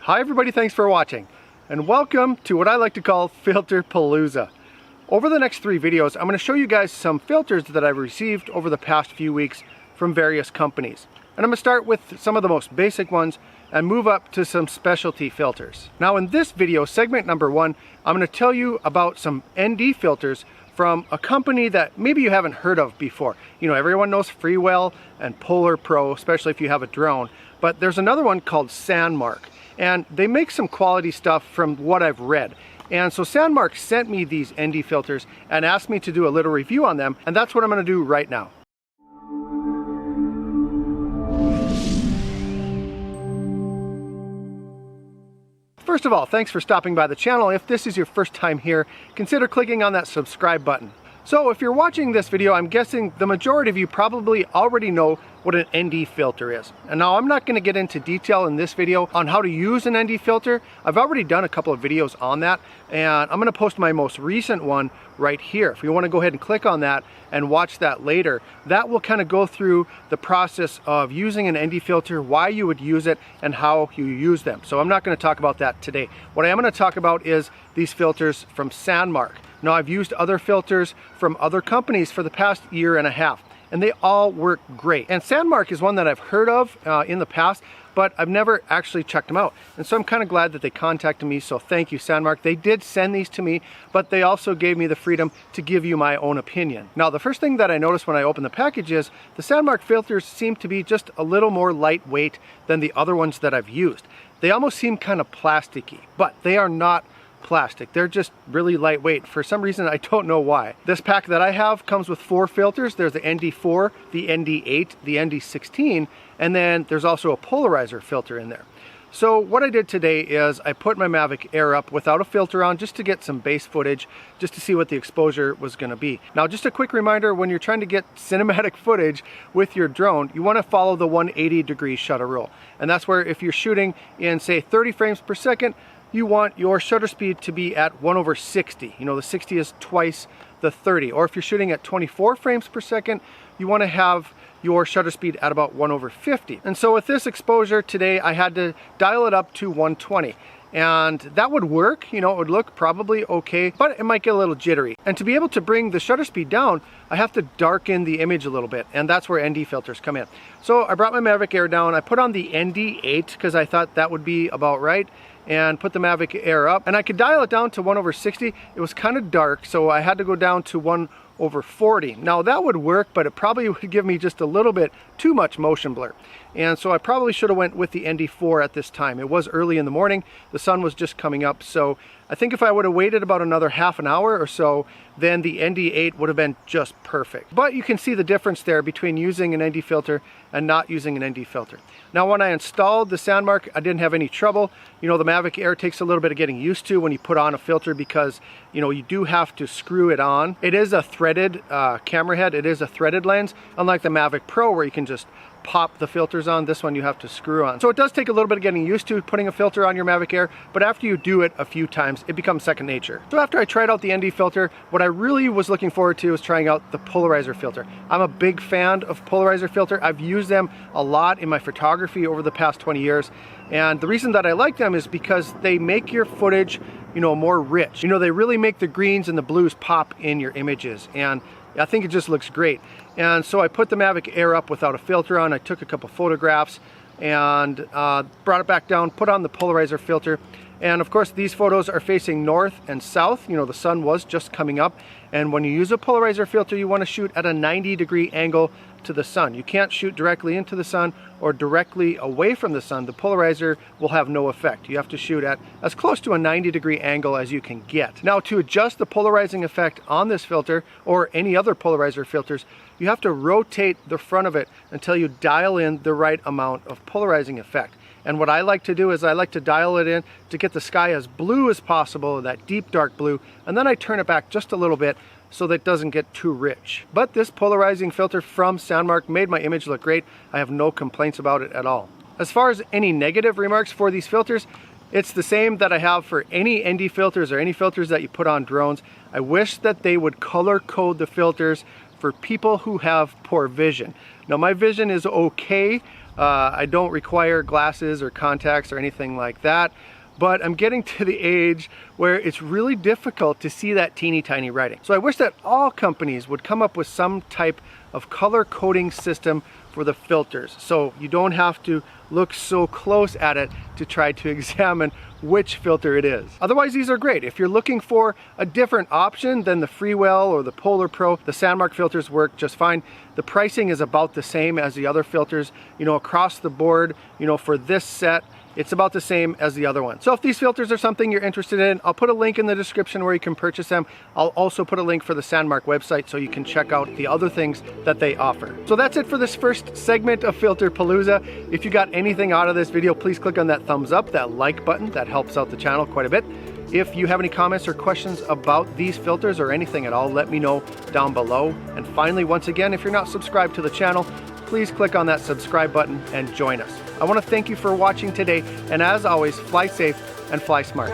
Hi everybody, thanks for watching, and welcome to what I like to call Filterpalooza. Over the next 3 videos, I'm going to show you guys some filters that I've received over the past few weeks from various companies. And I'm going to start with some of the most basic ones and move up to some specialty filters. Now in this video, segment number 1, I'm going to tell you about some ND filters from a company that maybe you haven't heard of before. You know, everyone knows Freewell and Polar Pro, especially if you have a drone, but there's another one called Sandmarc. And they make some quality stuff from what I've read. And so Sandmarc sent me these ND filters and asked me to do a little review on them, and that's what I'm going to do right now. First of all, thanks for stopping by the channel. If this is your first time here, consider clicking on that subscribe button. So if you're watching this video, I'm guessing the majority of you probably already know what an ND filter is. And now I'm not going to get into detail in this video on how to use an ND filter. I've already done a couple of videos on that, and I'm going to post my most recent one right here. If you want to go ahead and click on that and watch that later, that will kind of go through the process of using an ND filter, why you would use it, and how you use them. So I'm not going to talk about that today. What I am going to talk about is these filters from Sandmarc. Now, I've used other filters from other companies for the past year and a half, and they all work great. And Sandmarc is one that I've heard of in the past, but I've never actually checked them out. And so I'm kind of glad that they contacted me, so thank you, Sandmarc. They did send these to me, but they also gave me the freedom to give you my own opinion. Now, the first thing that I noticed when I opened the package is the Sandmarc filters seem to be just a little more lightweight than the other ones that I've used. They almost seem kind of plasticky, but they are not plastic. They're just really lightweight. For some reason, I don't know why. This pack that I have comes with 4 filters. There's the ND4, the ND8, the ND16, and then there's also a Polarizer filter in there. So what I did today is I put my Mavic Air up without a filter on just to get some base footage, just to see what the exposure was going to be. Now, just a quick reminder, when you're trying to get cinematic footage with your drone, you want to follow the 180-degree shutter rule. And that's where if you're shooting in, say, 30 frames per second, you want your shutter speed to be at 1/60. You know, the 60 is twice the 30. Or if you're shooting at 24 frames per second, you want to have your shutter speed at about 1/50. And so with this exposure today, I had to dial it up to 120. And that would work, you know, it would look probably okay, but it might get a little jittery. And to be able to bring the shutter speed down, I have to darken the image a little bit, and that's where ND filters come in. So I brought my Mavic Air down, I put on the ND8 because I thought that would be about right, and put the Mavic Air up, and I could dial it down to 1/60. It was kind of dark, so I had to go down to 1/40. Now that would work, but it probably would give me just a little bit too much motion blur. And so I probably should have went with the ND4 at this time. It was early in the morning, the sun was just coming up, so I think if I would have waited about another half an hour or so, then the ND8 would have been just perfect. But you can see the difference there between using an ND filter and not using an ND filter. Now when I installed the Sandmarc, I didn't have any trouble. You know, the Mavic Air takes a little bit of getting used to when you put on a filter because, you know, you do have to screw it on. It is a threaded camera head, it is a threaded lens, unlike the Mavic Pro where you can just pop the filters on. This one you have to screw on. So it does take a little bit of getting used to putting a filter on your Mavic Air, but after you do it a few times, it becomes second nature. So after I tried out the ND filter, what I really was looking forward to was trying out the Polarizer filter. I'm a big fan of Polarizer filter. I've used them a lot in my photography over the past 20 years. And the reason that I like them is because they make your footage, you know, more rich. You know, they really make the greens and the blues pop in your images. And I think it just looks great. And so I put the Mavic Air up without a filter on. I took a couple photographs and brought it back down, put on the Polarizer filter. And of course, these photos are facing north and south. You know, the sun was just coming up. And when you use a Polarizer filter, you want to shoot at a 90-degree angle to the sun. You can't shoot directly into the sun or directly away from the sun. The Polarizer will have no effect. You have to shoot at as close to a 90-degree angle as you can get. Now, to adjust the polarizing effect on this filter or any other Polarizer filters, you have to rotate the front of it until you dial in the right amount of polarizing effect. And what I like to do is I like to dial it in to get the sky as blue as possible, that deep dark blue, and then I turn it back just a little bit so that it doesn't get too rich. But this polarizing filter from Sandmarc made my image look great. I have no complaints about it at all. As far as any negative remarks for these filters, it's the same that I have for any ND filters or any filters that you put on drones. I wish that they would color code the filters for people who have poor vision. Now my vision is okay, I don't require glasses or contacts or anything like that, but I'm getting to the age where it's really difficult to see that teeny tiny writing. So I wish that all companies would come up with some type of color coding system for the filters, so you don't have to look so close at it to try to examine which filter it is. Otherwise, these are great. If you're looking for a different option than the Freewell or the Polar Pro, the Sandmarc filters work just fine. The pricing is about the same as the other filters, you know, across the board, you know, for this set. It's about the same as the other one. So if these filters are something you're interested in, I'll put a link in the description where you can purchase them. I'll also put a link for the Sandmarc website so you can check out the other things that they offer. So that's it for this first segment of Filterpalooza. If you got anything out of this video, please click on that thumbs up, that like button. That helps out the channel quite a bit. If you have any comments or questions about these filters or anything at all, let me know down below. And finally, once again, if you're not subscribed to the channel, please click on that subscribe button and join us. I want to thank you for watching today, and as always, fly safe and fly smart.